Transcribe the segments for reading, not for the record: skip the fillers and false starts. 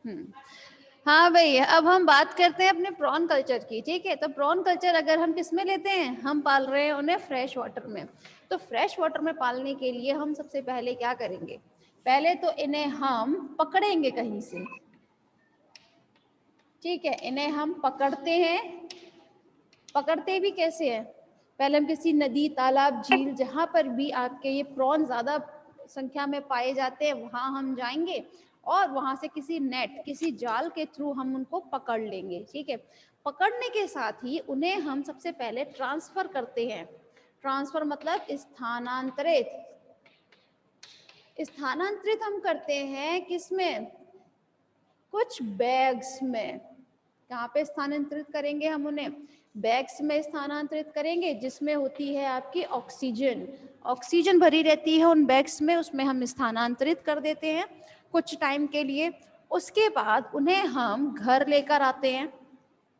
हम्म। हाँ भाई, अब हम बात करते हैं अपने प्रॉन कल्चर की। ठीक है, तो प्रॉन कल्चर अगर हम किस में लेते हैं, हम पाल रहे हैं उन्हें फ्रेश वाटर में। तो फ्रेश वाटर में पालने के लिए हम सबसे पहले क्या करेंगे, पहले तो इन्हें हम पकड़ेंगे कहीं से। ठीक है, इन्हें हम पकड़ते हैं। पकड़ते भी कैसे हैं, पहले हम किसी नदी, तालाब, झील, जहां पर भी आपके ये प्रॉन ज्यादा संख्या में पाए जाते हैं वहां हम जाएंगे और वहां से किसी नेट, किसी जाल के थ्रू हम उनको पकड़ लेंगे। ठीक है, पकड़ने के साथ ही उन्हें हम सबसे पहले ट्रांसफर करते हैं। ट्रांसफर मतलब स्थानांतरित। स्थानांतरित हम करते हैं किसमें, कुछ बैग्स में। कहाँ पे स्थानांतरित करेंगे हम उन्हें, बैग्स में स्थानांतरित करेंगे जिसमें होती है आपकी ऑक्सीजन। ऑक्सीजन भरी रहती है उन बैग्स में, उसमें हम स्थानांतरित कर देते हैं कुछ टाइम के लिए। उसके बाद उन्हें हम घर लेकर आते हैं।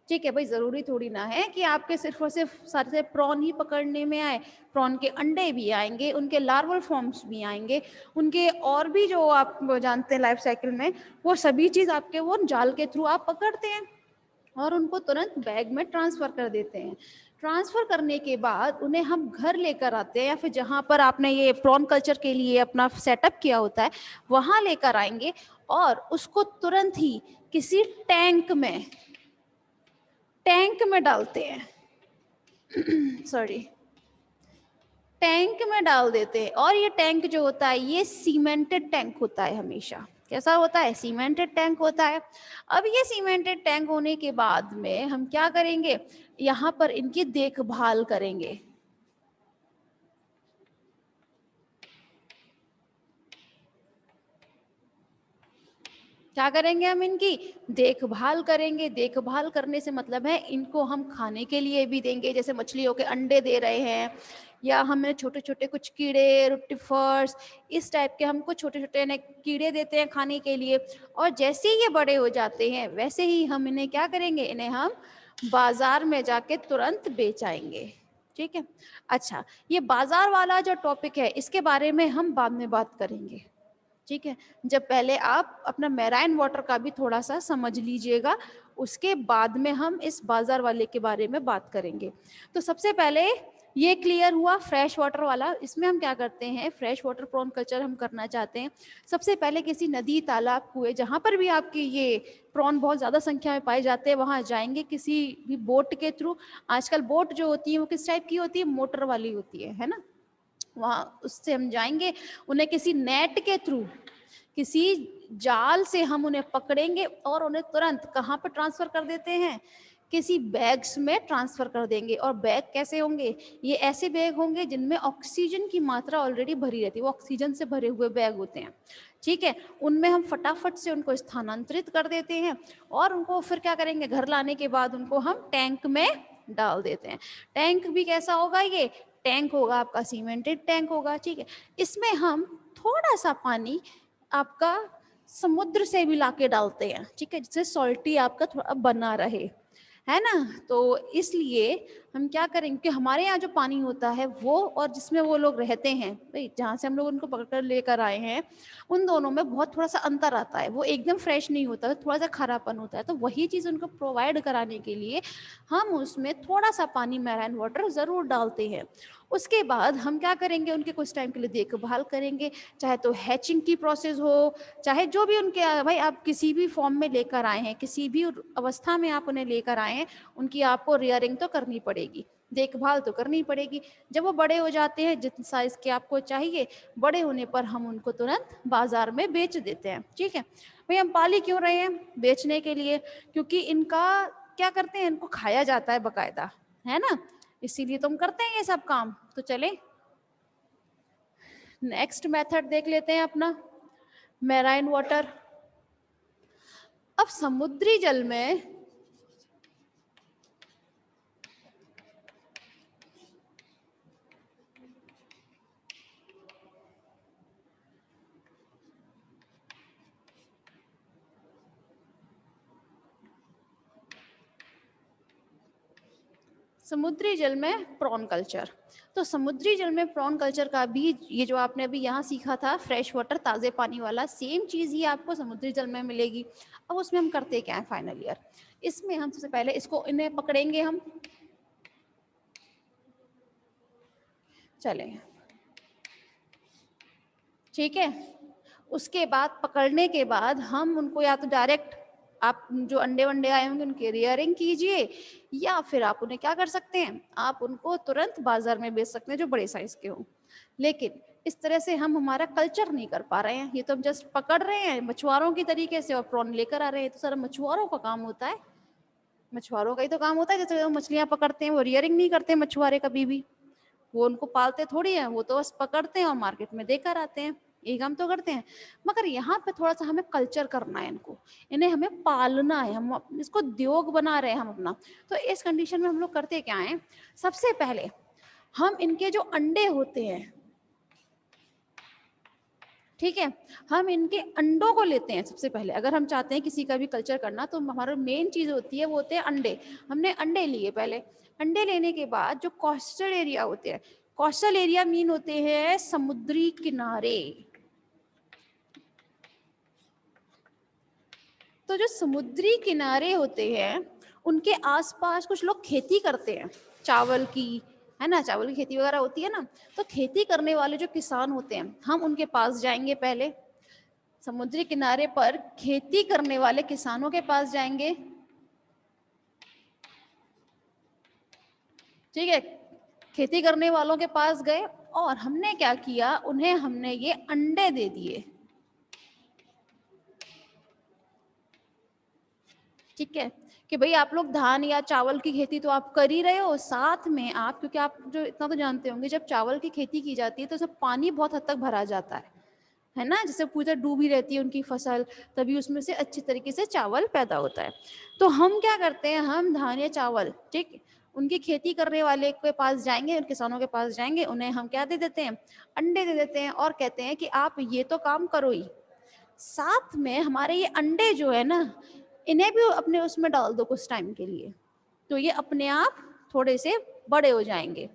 ठीक है भाई, जरूरी थोड़ी ना है कि आपके सिर्फ और सिर्फ सारे प्रॉन ही पकड़ने में आए। प्रॉन के अंडे भी आएंगे, उनके लार्वल फॉर्म्स भी आएंगे, उनके और भी जो आप जानते हैं लाइफ साइकिल में, वो सभी चीज आपके वो जाल के थ्रू आप पकड़ते हैं और उनको तुरंत बैग में ट्रांसफर कर देते हैं। ट्रांसफर करने के बाद उन्हें हम घर लेकर आते हैं या फिर जहां पर आपने ये प्रॉन कल्चर के लिए अपना सेटअप किया होता है वहां लेकर आएंगे और उसको तुरंत ही किसी टैंक में डालते हैं सॉरी, टैंक में डाल देते हैं। और ये टैंक जो होता है ये सीमेंटेड टैंक होता है हमेशा। कैसा होता है, सीमेंटेड टैंक होता है। अब ये सीमेंटेड टैंक होने के बाद में हम क्या करेंगे, यहाँ पर इनकी देखभाल करेंगे। क्या करेंगे, हम इनकी देखभाल करेंगे। देखभाल करने से मतलब है इनको हम खाने के लिए भी देंगे, जैसे मछलियों के अंडे दे रहे हैं, या हमें छोटे छोटे कुछ कीड़े, रुटिफर्स, इस टाइप के हमको छोटे छोटे कीड़े देते हैं खाने के लिए। और जैसे ही ये बड़े हो जाते हैं वैसे ही हम इन्हें क्या करेंगे, इन्हें हम बाजार में जाके तुरंत बेच आएंगे। ठीक है, अच्छा, ये बाजार वाला जो टॉपिक है इसके बारे में हम बाद में बात करेंगे। ठीक है, जब पहले आप अपना मैराइन वाटर का भी थोड़ा सा समझ लीजिएगा, उसके बाद में हम इस बाजार वाले के बारे में बात करेंगे। तो सबसे पहले ये क्लियर हुआ फ्रेश वाटर वाला। इसमें हम क्या करते हैं, फ्रेश वाटर प्रॉन कल्चर हम करना चाहते हैं। सबसे पहले किसी नदी, तालाब, कुएं, जहां पर भी आपके ये प्रॉन बहुत ज्यादा संख्या में पाए जाते हैं वहां जाएंगे किसी भी बोट के थ्रू। आजकल बोट जो होती है वो किस टाइप की होती है, मोटर वाली होती है ना। वहां उससे हम जाएंगे, उन्हें किसी नेट के थ्रू, किसी जाल से हम उन्हें पकड़ेंगे और उन्हें तुरंत कहाँ पर ट्रांसफर कर देते हैं, किसी बैग्स में ट्रांसफर कर देंगे। और बैग कैसे होंगे, ये ऐसे बैग होंगे जिनमें ऑक्सीजन की मात्रा ऑलरेडी भरी रहती है, वो ऑक्सीजन से भरे हुए बैग होते हैं। ठीक है, उनमें हम फटाफट से उनको स्थानांतरित कर देते हैं और उनको फिर क्या करेंगे, घर लाने के बाद उनको हम टैंक में डाल देते हैं। टैंक भी कैसा होगा, ये टैंक होगा आपका सीमेंटेड टैंक होगा। ठीक है, इसमें हम थोड़ा सा पानी आपका समुद्र से भी लाके डालते हैं। ठीक है, जिससे सॉल्टी आपका थोड़ा बना रहे, है ना। तो इसलिए हम क्या करेंगे कि हमारे यहाँ जो पानी होता है वो, और जिसमें वो लोग रहते हैं भाई, जहाँ से हम लोग उनको पकड़ लेकर आए हैं, उन दोनों में बहुत थोड़ा सा अंतर आता है। वो एकदम फ्रेश नहीं होता है, थोड़ा सा खराबपन होता है। तो वही चीज़ उनको प्रोवाइड कराने के लिए हम उसमें थोड़ा सा पानी, मैराइन वाटर ज़रूर डालते हैं। उसके बाद हम क्या करेंगे, उनके कुछ टाइम के लिए देखभाल करेंगे, चाहे तो हैचिंग की प्रोसेस हो, चाहे जो भी उनके, भाई आप किसी भी फॉर्म में लेकर आए हैं, किसी भी अवस्था में आप उन्हें लेकर आए हैं, उनकी आपको रियरिंग तो करनी पड़ेगी, देखभाल तो करनी पड़ेगी। जब वो बड़े हो जाते हैं जितने साइज के आपको चाहिए, बड़े होने पर हम उनको तुरंत बाजार में बेच देते हैं। ठीक है भाई, हम पाली क्यों रहे हैं, बेचने के लिए, क्योंकि इनका क्या करते हैं, इनको खाया जाता है बकायदा, है ना, इसीलिए तो हम करते हैं ये सब काम। तो चले नेक्स्ट मेथड देख लेते हैं अपना, मैराइन वाटर। अब समुद्री जल में समुद्री जल में प्रॉन कल्चर। तो समुद्री जल में प्रॉन कल्चर का भी ये जो आपने अभी यहाँ सीखा था फ्रेश वाटर ताज़े पानी वाला, सेम चीज़ ही आपको समुद्री जल में मिलेगी। अब उसमें हम करते क्या है फाइनल ईयर, इसमें हम सबसे पहले इसको इन्हें पकड़ेंगे हम, चलें ठीक है। उसके बाद पकड़ने के बाद हम उनको या तो डायरेक्ट आप जो अंडे वंडे आए होंगे उनकी रेयरिंग कीजिए, या फिर आप उन्हें क्या कर सकते हैं, आप उनको तुरंत बाजार में बेच सकते हैं जो बड़े साइज के हों। लेकिन इस तरह से हम हमारा कल्चर नहीं कर पा रहे हैं, ये तो हम जस्ट पकड़ रहे हैं मछुआरों की तरीके से और प्रॉन लेकर आ रहे हैं, तो सारा मछुआरों का काम होता है। मछुआरों का ही तो काम होता है, जैसे वो मछलियां पकड़ते हैं वो रियरिंग नहीं करते मछुआरे कभी भी, वो उनको पालते थोड़ी है, वो तो बस पकड़ते हैं और मार्केट में देकर आते हैं, ये काम तो करते हैं। मगर यहाँ पे थोड़ा सा हमें कल्चर करना है इनको, इन्हें हमें पालना है, हम इसको उद्योग बना रहे हैं हम अपना। तो इस कंडीशन में हम लोग करते क्या है, सबसे पहले हम इनके जो अंडे होते हैं, ठीक है, हम इनके अंडों को लेते हैं सबसे पहले। अगर हम चाहते हैं किसी का भी कल्चर करना तो हमारा मेन चीज होती है वो होते हैं अंडे। हमने अंडे लिए पहले, अंडे लेने के बाद जो कोस्टल एरिया होते हैं, कोस्टल एरिया मीन होते हैं समुद्री किनारे। तो जो समुद्री किनारे होते हैं उनके आसपास कुछ लोग खेती करते हैं चावल की, है ना, चावल की खेती वगैरह होती है ना। तो खेती करने वाले जो किसान होते हैं हम उनके पास जाएंगे पहले, समुद्री किनारे पर खेती करने वाले किसानों के पास जाएंगे, ठीक है। खेती करने वालों के पास गए और हमने क्या किया, उन्हें हमने ये अंडे दे दिए, ठीक है, कि भाई आप लोग धान या चावल की खेती तो आप कर ही रहे हो, साथ में आप, क्योंकि आप जो इतना तो जानते होंगे जब चावल की खेती की जाती है तो उसमें पानी बहुत हद तक भरा जाता है ना, जैसे पूरी डूबी रहती है उनकी फसल, तभी उसमें से अच्छी तरीके से चावल पैदा होता है। तो हम क्या करते हैं, हम धान या चावल, ठीक, उनकी खेती करने वाले के पास जाएंगे, उन किसानों के पास जाएंगे, उन्हें हम क्या दे देते हैं, अंडे दे देते हैं और कहते हैं कि आप ये तो काम करो ही, साथ में हमारे ये अंडे जो है ना इन्हें भी अपने उसमें डाल दो कुछ टाइम के लिए, तो ये अपने आप थोड़े से बड़े हो जाएंगे।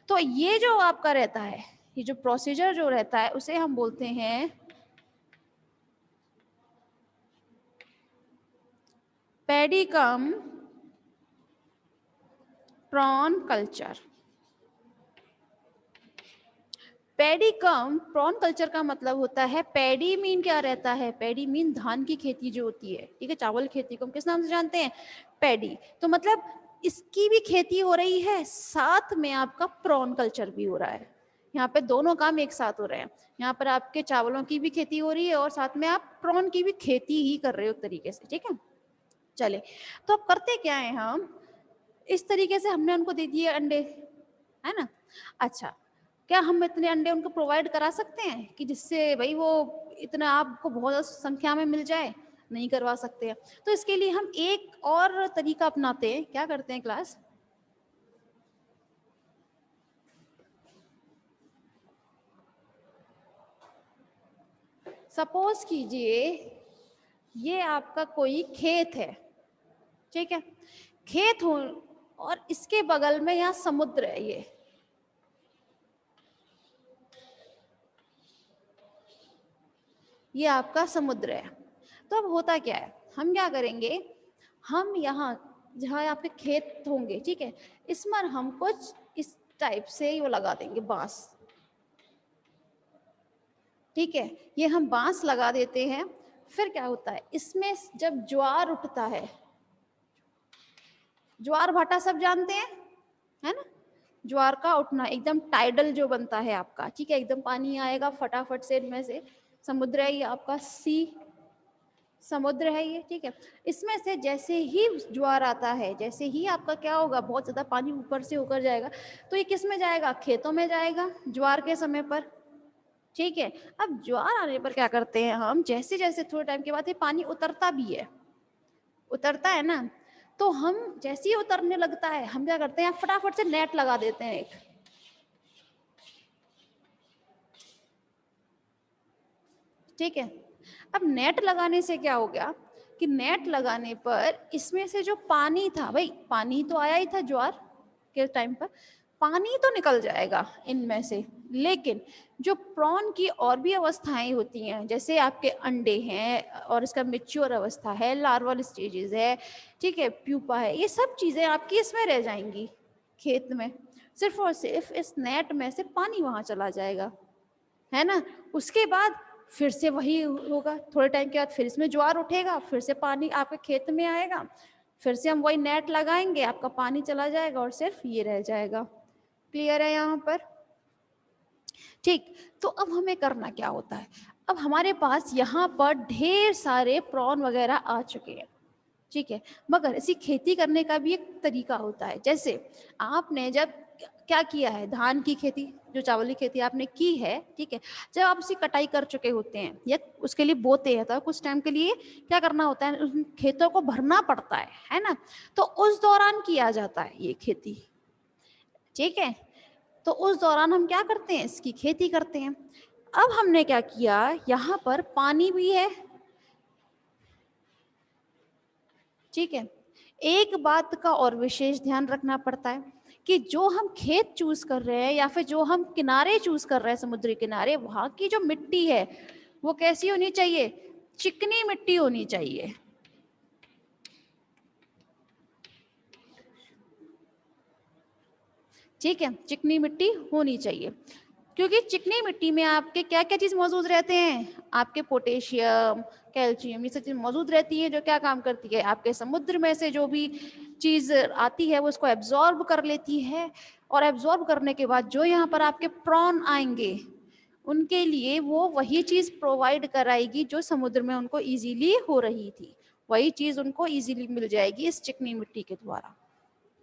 तो ये जो आपका रहता है, ये जो प्रोसीजर जो रहता है उसे हम बोलते हैं पैडी कम प्रॉन कल्चर। पैडी कम प्रॉन कल्चर का मतलब होता है, पैडी मीन क्या रहता है, पैडी मीन धान की खेती जो होती है, ठीक है, चावल खेती को हम किस नाम से जानते हैं, पैडी। तो मतलब इसकी भी खेती हो रही है, साथ में आपका प्रॉन कल्चर भी हो रहा है, यहाँ पे दोनों काम एक साथ हो रहे हैं। यहाँ पर आपके चावलों की भी खेती हो रही है और साथ में आप प्रॉन की भी खेती ही कर रहे हो एक तरीके से, ठीक है। चले, तो अब करते क्या है, हम इस तरीके से हमने उनको दे दिए अंडे, है ना। अच्छा, क्या हम इतने अंडे उनको प्रोवाइड करा सकते हैं कि जिससे भाई वो इतना आपको बहुत संख्या में मिल जाए, नहीं करवा सकते हैं। तो इसके लिए हम एक और तरीका अपनाते हैं, क्या करते हैं क्लास, सपोज कीजिए ये आपका कोई खेत है, ठीक है, खेत हो और इसके बगल में यहाँ समुद्र है, ये आपका समुद्र है। तो अब होता क्या है, हम क्या करेंगे, हम यहाँ जहाँ आपके खेत होंगे, ठीक है, इसमें हम कुछ इस टाइप से वो लगा देंगे बांस, ठीक है, ये हम बांस लगा देते हैं। फिर क्या होता है, इसमें जब ज्वार उठता है, ज्वार भाटा सब जानते हैं, है ना, ज्वार का उठना एकदम टाइडल जो बनता है आपका, ठीक है, एकदम पानी आएगा फटाफट से इनमें से, समुद्र है ये आपका, सी समुद्र है ये, ठीक है। इसमें से जैसे ही ज्वार आता है, जैसे ही आपका क्या होगा, बहुत ज्यादा पानी ऊपर से होकर जाएगा, तो ये किस में जाएगा, खेतों में जाएगा ज्वार के समय पर, ठीक है। अब ज्वार आने पर क्या करते हैं हम, जैसे जैसे थोड़े टाइम के बाद ये पानी उतरता भी है, उतरता है ना, तो हम जैसे ही उतरने लगता है हम क्या करते हैं, फटाफट से नेट लगा देते हैं एक, ठीक है। अब नेट लगाने से क्या हो गया कि नेट लगाने पर इसमें से जो पानी था, भाई पानी तो आया ही था ज्वार, के टाइम पर पानी तो निकल जाएगा इनमें से, लेकिन जो प्रॉन की और भी अवस्थाएं होती हैं, जैसे आपके अंडे हैं और इसका मैच्योर अवस्था है, लार्वल स्टेजेस है, ठीक है, प्यूपा है, ये सब चीज़ें आपकी इसमें रह जाएंगी खेत में। सिर्फ और सिर्फ इस नेट में से पानी वहां चला जाएगा, है ना। उसके बाद फिर से वही होगा, थोड़े टाइम के बाद फिर इसमें ज्वार उठेगा, फिर से पानी आपके खेत में आएगा, फिर से हम वही नेट लगाएंगे, आपका पानी चला जाएगा और सिर्फ ये रह जाएगा। क्लियर है यहाँ पर? ठीक। तो अब हमें करना क्या होता है, अब हमारे पास यहाँ पर ढेर सारे प्रॉन वगैरह आ चुके हैं, ठीक है, मगर इसी खेती करने का भी एक तरीका होता है। जैसे आपने जब क्या किया है, धान की खेती, जो चावल की खेती आपने की है, ठीक है, जब आप उसकी कटाई कर चुके होते हैं या उसके लिए बोते हैं, तो कुछ टाइम के लिए क्या करना होता है, उन खेतों को भरना पड़ता है ना। तो उस दौरान किया जाता है ये खेती, ठीक है। तो उस दौरान हम क्या करते हैं, इसकी खेती करते हैं। अब हमने क्या किया, यहाँ पर पानी भी है, ठीक है। एक बात का और विशेष ध्यान रखना पड़ता है कि जो हम खेत चूज कर रहे हैं या फिर जो हम किनारे चूज कर रहे हैं, समुद्री किनारे, वहां की जो मिट्टी है वो कैसी होनी चाहिए, चिकनी मिट्टी होनी चाहिए, ठीक है, चिकनी मिट्टी होनी चाहिए। क्योंकि चिकनी मिट्टी में आपके क्या क्या चीज मौजूद रहते हैं, आपके पोटेशियम, कैल्शियम, ये सब चीज मौजूद रहती है, जो क्या काम करती है, आपके समुद्र में से जो भी चीज आती है वो उसको एब्जॉर्ब कर लेती है, और एब्जॉर्ब करने के बाद जो यहाँ पर आपके प्रॉन आएंगे उनके लिए वो वही चीज प्रोवाइड कराएगी जो समुद्र में उनको इजीली हो रही थी, वही चीज उनको इजीली मिल जाएगी इस चिकनी मिट्टी के द्वारा।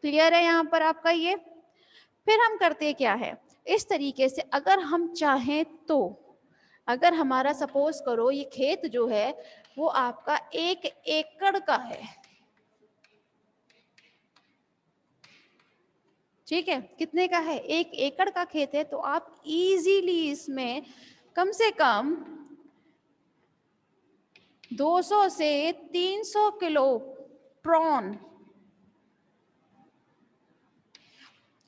क्लियर है यहाँ पर आपका ये? फिर हम करते क्या है, इस तरीके से अगर हम चाहें तो, अगर हमारा सपोज करो ये खेत जो है वो आपका 1 एकड़ का है, ठीक है, कितने का है, 1 एकड़ का खेत है, तो आप इजीली इसमें कम से कम 200 से 300 किलो प्रॉन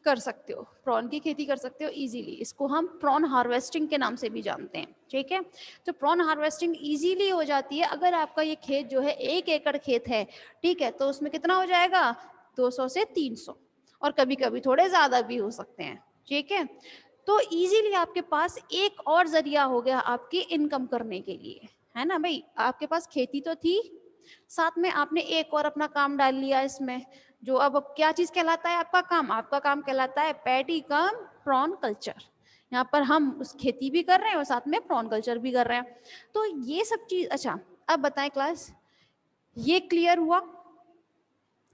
कर सकते हो, प्रॉन की खेती कर सकते हो इजीली। इसको हम प्रॉन हार्वेस्टिंग के नाम से भी जानते हैं, ठीक है। तो प्रॉन हार्वेस्टिंग इजीली हो जाती है अगर आपका ये खेत जो है 1 एकड़ खेत है, ठीक है, तो उसमें कितना हो जाएगा, 200 से 300, और कभी कभी थोड़े ज्यादा भी हो सकते हैं, ठीक है। तो इजीली आपके पास एक और जरिया हो गया आपकी इनकम करने के लिए, है ना भाई। आपके पास खेती तो थी, साथ में आपने एक और अपना काम डाल लिया इसमें, जो अब क्या चीज कहलाता है आपका काम, आपका काम कहलाता है पैडी कम प्रॉन कल्चर। यहाँ पर हम उस खेती भी कर रहे हैं और साथ में प्रॉन कल्चर भी कर रहे हैं। तो ये सब चीज, अच्छा अब बताएं क्लास, ये क्लियर हुआ?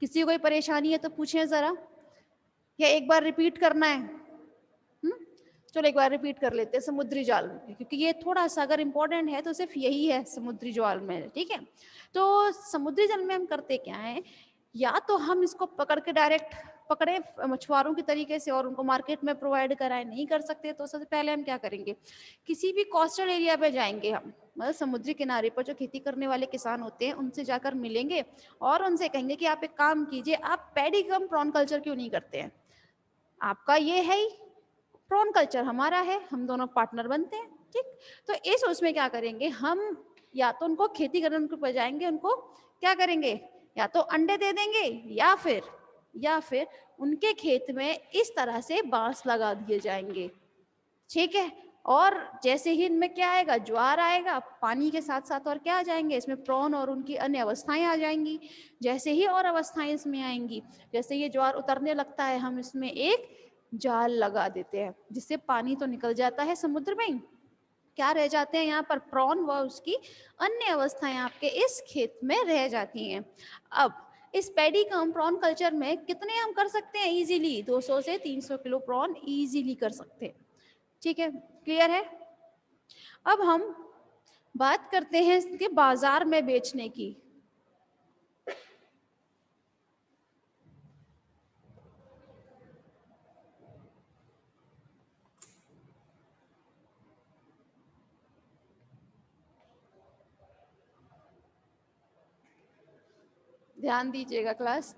किसी को कोई परेशानी है तो पूछें जरा, या एक बार रिपीट करना है? चलो एक बार रिपीट कर लेते हैं समुद्री जाल में, क्योंकि ये थोड़ा सा अगर इम्पोर्टेंट है तो सिर्फ यही है समुद्री जाल में, ठीक है। तो समुद्री जल में हम करते क्या है, या तो हम इसको पकड़ के डायरेक्ट पकड़े मछुआरों की तरीके से और उनको मार्केट में प्रोवाइड कराए, नहीं कर सकते तो सबसे पहले हम क्या करेंगे, किसी भी कोस्टल एरिया पे जाएंगे हम, मतलब समुद्री किनारे पर जो खेती करने वाले किसान होते हैं उनसे जाकर मिलेंगे और उनसे कहेंगे कि आप एक काम कीजिए, आप पैडी कम प्रॉन कल्चर क्यों नहीं करते हैं, आपका ये है ही, प्रॉन कल्चर हमारा है, हम दोनों पार्टनर बनते हैं, ठीक। तो इस उसमें क्या करेंगे हम, या तो उनको खेती करने उनको बजाएंगे, उनको क्या करेंगे, या तो अंडे दे देंगे, या फिर उनके खेत में इस तरह से बांस लगा दिए जाएंगे, ठीक है। और जैसे ही इनमें क्या आएगा, ज्वार आएगा, पानी के साथ साथ और क्या आ जाएंगे इसमें, प्रॉन और उनकी अन्य अवस्थाएं आ जाएंगी। जैसे ही और अवस्थाएं इसमें आएंगी, जैसे ये ज्वार उतरने लगता है, हम इसमें एक जाल लगा देते हैं, जिससे पानी तो निकल जाता है समुद्र में, क्या रह जाते हैं यहाँ पर, प्रॉन व उसकी अन्य अवस्थाएं आपके इस खेत में रह जाती हैं। अब इस पैडी कम प्रॉन कल्चर में कितने हम कर सकते हैं इजीली, 200 से 300 किलो प्रॉन इजीली कर सकते हैं, ठीक है। क्लियर है? अब हम बात करते हैं इसके बाजार में बेचने की। ध्यान दीजिएगा क्लास।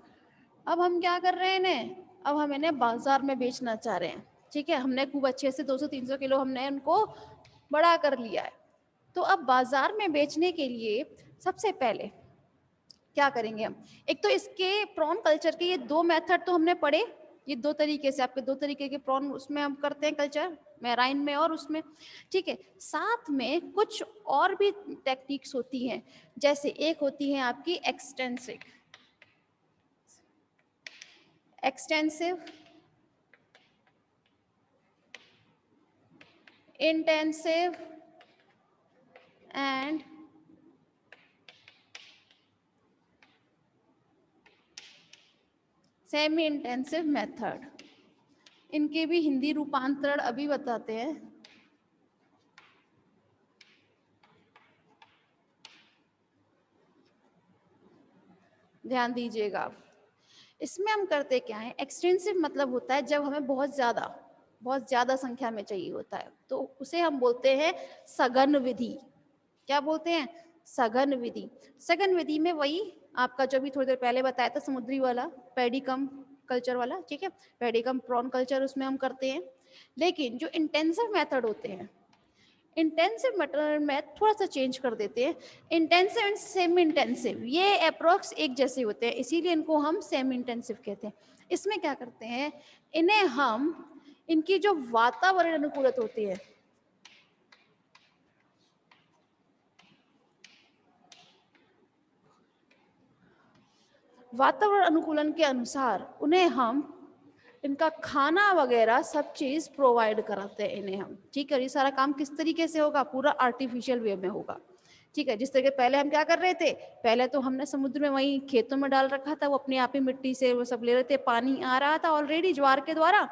अब हम क्या कर रहे हैं, अब हम इन्हें बाजार में बेचना चाह रहे हैं, ठीक है, हमने खूब अच्छे से 200-300 किलो हमने उनको बड़ा कर लिया है। तो अब बाजार में बेचने के लिए सबसे पहले क्या करेंगे हम, एक तो इसके प्रॉन कल्चर के ये 2 मेथड तो हमने पढ़े, ये 2 तरीके से आपके 2 तरीके के प्रॉन उसमें हम करते हैं कल्चर, मैराइन में और उसमें, ठीक है। साथ में कुछ और भी टेक्निक्स होती हैं, जैसे एक होती है आपकी extensive, intensive and semi intensive method. इनके भी हिंदी रूपांतरण अभी बताते हैं। ध्यान दीजिएगा, इसमें हम करते क्या है, एक्सटेंसिव मतलब होता है जब हमें बहुत ज्यादा संख्या में चाहिए होता है, तो उसे हम बोलते हैं सघन विधि। क्या बोलते हैं, सघन विधि। सघन विधि में वही आपका जो भी थोड़ी देर पहले बताया था समुद्री वाला पेडिकम कल्चर वाला, ठीक है, पेडिकम प्रॉन कल्चर उसमें हम करते हैं। लेकिन जो इंटेंसिव मेथड होते हैं, इंटेंसिव मेथड में थोड़ा सा चेंज कर देते हैं, इंटेंसिव एंड सेमी इंटेंसिव ये अप्रोक्स एक जैसे होते हैं, इसीलिए इनको हम सेमी इंटेंसिव कहते हैं। इसमें क्या करते हैं, इन्हें हम इनकी जो वातावरण अनुकूलित होती है, वातावरण अनुकूलन के अनुसार उन्हें हम इनका खाना वगैरह सब चीज प्रोवाइड कराते हैं इन्हें हम, ठीक है। ये सारा काम किस तरीके से होगा, पूरा आर्टिफिशियल वे में होगा, ठीक है। जिस तरीके पहले हम क्या कर रहे थे, पहले तो हमने समुद्र में वहीं खेतों में डाल रखा था, वो अपने आप ही मिट्टी से वो सब ले रहे थे, पानी आ रहा था ऑलरेडी ज्वार के द्वारा,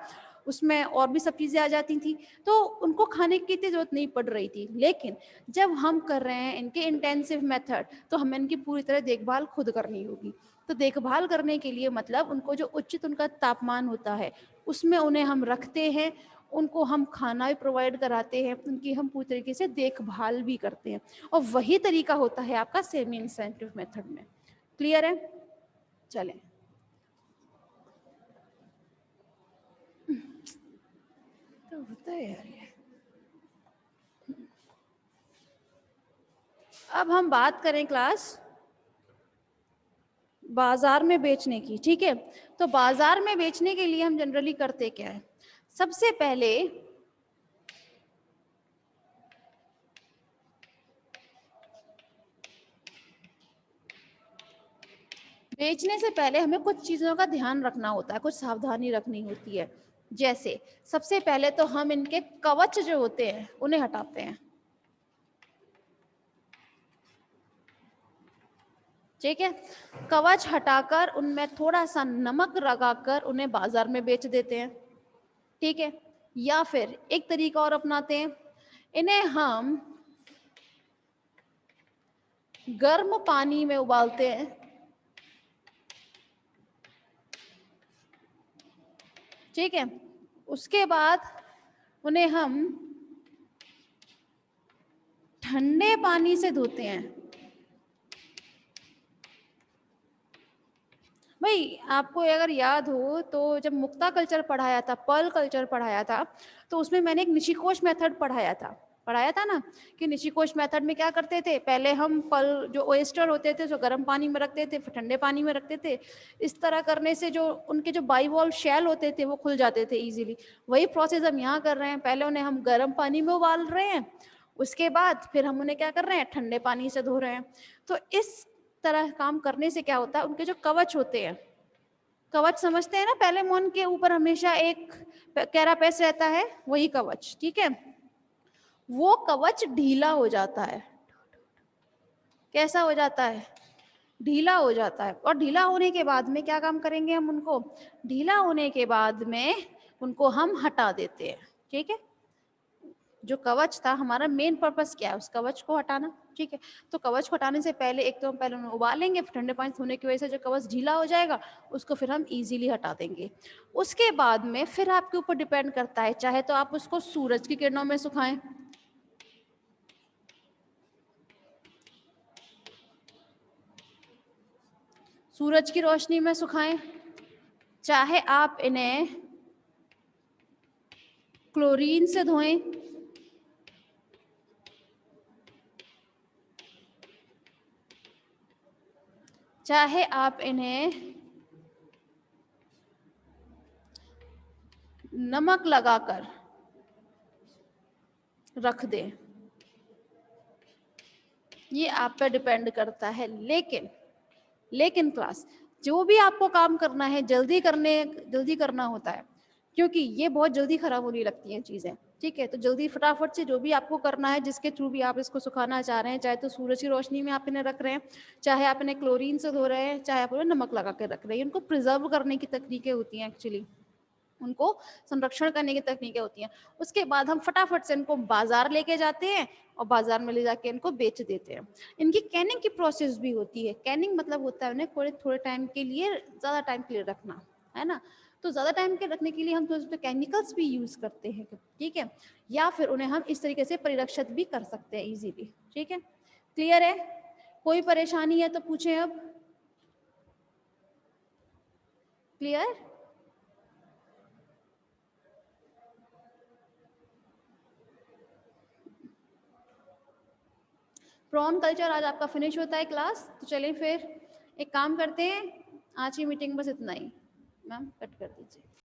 उसमें और भी सब चीजें आ जाती थी, तो उनको खाने की इतनी जरूरत नहीं पड़ रही थी। लेकिन जब हम कर रहे हैं इनके इंटेंसिव मेथड, तो हमें इनकी पूरी तरह देखभाल खुद करनी होगी। तो देखभाल करने के लिए मतलब उनको जो उचित उनका तापमान होता है उसमें उन्हें हम रखते हैं, उनको हम खाना भी प्रोवाइड कराते हैं, उनकी हम पूरी तरीके से देखभाल भी करते हैं, और वही तरीका होता है आपका सेमी इंसेंटिव मेथड में। क्लियर है, चलें। तो होता है यार ये। अब हम बात करें क्लास बाजार में बेचने की, ठीक है। तो बाजार में बेचने के लिए हम जनरली करते क्या है, सबसे पहले बेचने से पहले हमें कुछ चीजों का ध्यान रखना होता है, कुछ सावधानी रखनी होती है। जैसे सबसे पहले तो हम इनके कवच जो होते हैं उन्हें हटाते हैं, ठीक है। कवच हटाकर उनमें थोड़ा सा नमक लगाकर उन्हें बाजार में बेच देते हैं, ठीक है। या फिर एक तरीका और अपनाते हैं, इन्हें हम गर्म पानी में उबालते हैं, ठीक है। उसके बाद उन्हें हम ठंडे पानी से धोते हैं। भाई आपको अगर याद हो तो जब मुक्ता कल्चर पढ़ाया था, पर्ल कल्चर पढ़ाया था, तो उसमें मैंने एक निशिकोश मेथड पढ़ाया था ना, कि निशिकोश मेथड में क्या करते थे, पहले हम पल जो ओएस्टर होते थे जो गर्म पानी में रखते थे, फिर ठंडे पानी में रखते थे। इस तरह करने से जो उनके जो बाइवॉल्व शेल होते थे वो खुल जाते थे इजीली। वही प्रोसेस हम यहाँ कर रहे हैं, पहले उन्हें हम गर्म पानी में उबाल रहे हैं, उसके बाद फिर हम उन्हें क्या कर रहे हैं, ठंडे पानी से धो रहे हैं। तो इस तरह काम करने से क्या होता है, उनके जो कवच होते हैं, कवच समझते हैं ना, पहले मोन के ऊपर हमेशा एक कैरापेस रहता है, वही कवच, ठीक है। वो कवच ढीला हो जाता है, कैसा हो जाता है, ढीला हो जाता है। और ढीला होने के बाद में क्या काम करेंगे हम उनको, ढीला होने के बाद में उनको हम हटा देते हैं, ठीक है। जो कवच था, हमारा मेन पर्पस क्या है, उस कवच को हटाना, ठीक है। तो कवच को हटाने से पहले एक तो हम पहले उन्हें उबालेंगे, फिर ठंडे पानी से धोने की वजह से जो कवच ढीला हो जाएगा उसको फिर हम इजीली हटा देंगे। उसके बाद में फिर आपके ऊपर डिपेंड करता है, चाहे तो आप उसको सूरज की किरणों में सुखाएं, सूरज की रोशनी में सुखाएं, चाहे आप इन्हें क्लोरीन से धोएं, चाहे आप इन्हें नमक लगाकर रख दें, ये आप पे डिपेंड करता है। लेकिन क्लास, जो भी आपको काम करना है जल्दी करना होता है, क्योंकि ये बहुत जल्दी खराब होने लगती हैं चीजें। ठीक है, तो जल्दी फटाफट से जो भी आपको करना है, जिसके थ्रू भी आप इसको सुखाना चाह रहे हैं, चाहे तो सूरज की रोशनी में आप इन्हें रख रहे हैं, चाहे आप इन्हें क्लोरीन से धो रहे हैं, चाहे आप इन्हें नमक लगा कर रख रहे हैं, इनको प्रिजर्व करने की तकनीकें होती हैं एक्चुअली, उनको संरक्षण करने की तकनीकें होती हैं। उसके बाद हम फटाफट से इनको बाजार लेके जाते हैं और बाजार में ले जाके इनको बेच देते हैं। इनकी कैनिंग की प्रोसेस भी होती है। कैनिंग मतलब होता है उन्हें थोड़े थोड़े टाइम के लिए, ज़्यादा टाइम के लिए रखना, है ना। तो ज़्यादा टाइम के रखने के लिए हम तो उस पर केमिकल्स भी यूज़ करते हैं, ठीक है, या फिर उन्हें हम इस तरीके से परिरक्षित भी कर सकते हैं इजीली। ठीक है, क्लियर है? कोई परेशानी है तो पूछें अब। क्लियर? प्रॉन कल्चर आज आपका फिनिश होता है क्लास। तो चलिए फिर एक काम करते हैं, आज की मीटिंग बस इतना ही। मैम कट कर दीजिए।